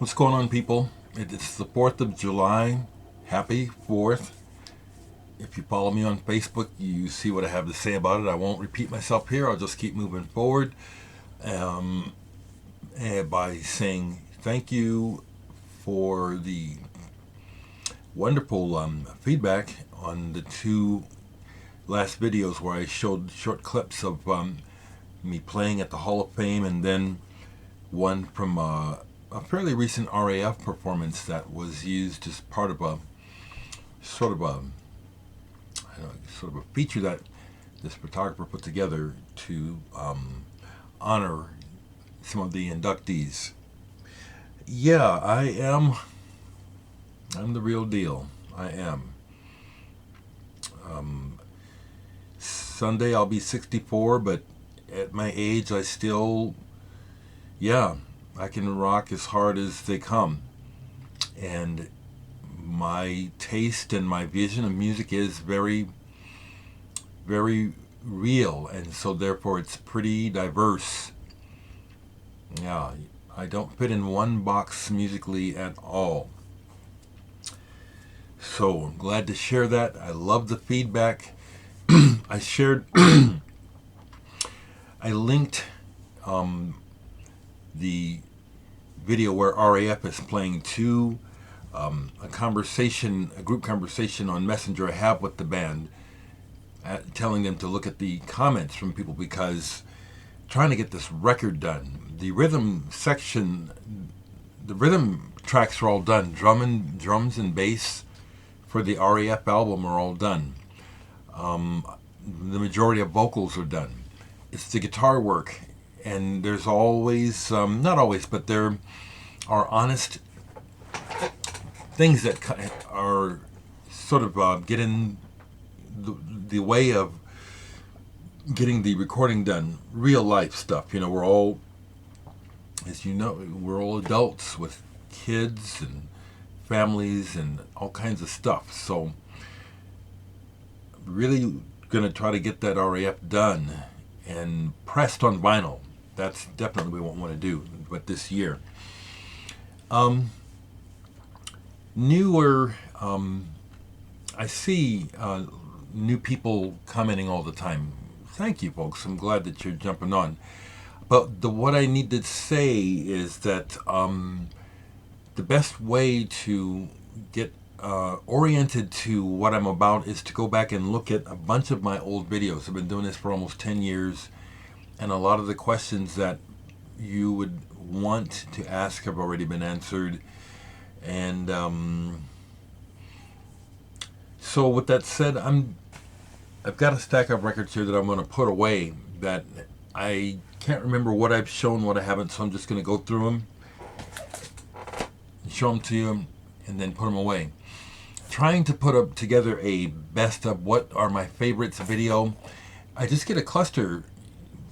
What's going on, people? It's the 4th of July. Happy 4th. If you follow me on Facebook, you see what I have to say about it. I won't repeat myself here. I'll just keep moving forward by saying thank you for the wonderful feedback on the two last videos where I showed short clips of me playing at the Hall of Fame, and then one from a fairly recent RAF performance that was used as part of a sort of a feature that this photographer put together to honor some of the inductees. Yeah, I'm the real deal. I am. Sunday I'll be 64, but at my age I still, I can rock as hard as they come. And my taste and my vision of music is very, very real, and so therefore it's pretty diverse. Yeah, I don't fit in one box musically at all. So I'm glad to share that. I love the feedback. I shared, I linked the video where RAF is playing to a group conversation on Messenger I have with the band, telling them to look at the comments from people, because trying to get this record done, the rhythm section, the rhythm tracks are all done. Drums and bass for the RAF album are all done. The majority of vocals are done. It's the guitar work, and there's always, not always, but there are honest things that are sort of get in the way of getting the recording done. Real life stuff. We're all, as you know, we're all adults with kids and families and all kinds of stuff. So really going to try to get that RAF done and pressed on vinyl. That's definitely what we want to do, but this year. Newer, I see new people commenting all the time. Thank you, folks. I'm glad that you're jumping on. But what I need to say is that the best way to get oriented to what I'm about is to go back and look at a bunch of my old videos. I've been doing this for almost 10 years, and a lot of the questions that you would want to ask have already been answered. And so with that said, I've got a stack of records here that I'm going to put away that I can't remember what I've shown, what I haven't, so I'm just going to go through them, show them to you, and then put them away. Trying to put together a best of what are my favorites video, I just get a cluster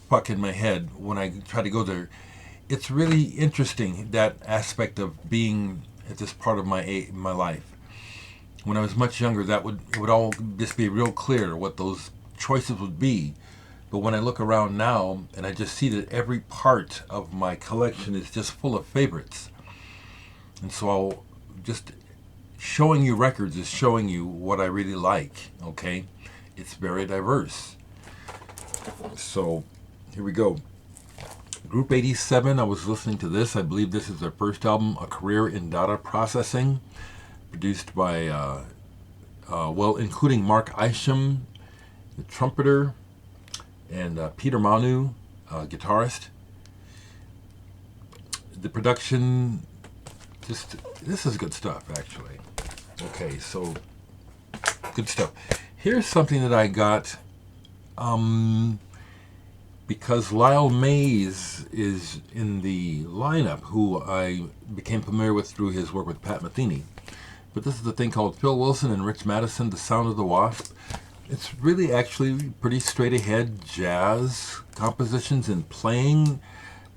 fuck in my head when I try to go there. It's really interesting, that aspect of being at this part of my life. When I was much younger, it would all just be real clear what those choices would be. But when I look around now, and I just see that every part of my collection is just full of favorites. And so I'll just, showing you records is showing you what I really like, okay? It's very diverse. So here we go. Group 87, I was listening to this. I believe this is their first album, A Career in Data Processing, produced by, including Mark Isham, the trumpeter, and Peter Manu, guitarist. The production, this is good stuff, actually. Okay, so, good stuff. Here's something that I got, because Lyle Mays is in the lineup, who I became familiar with through his work with Pat Metheny. But this is the thing called Phil Wilson and Rich Madison, The Sound of the Wasp. It's really actually pretty straight ahead jazz compositions and playing,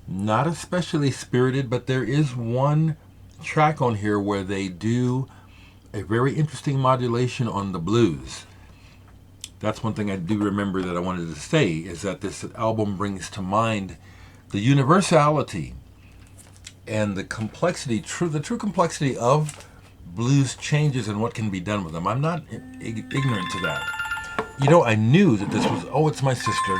not especially spirited, but there is one track on here where they do a very interesting modulation on the blues. That's one thing I do remember that I wanted to say, is that this album brings to mind the universality and the complexity, the true complexity of blues changes and what can be done with them. I'm not ignorant to that. You know, I knew that this was, oh, it's my sister.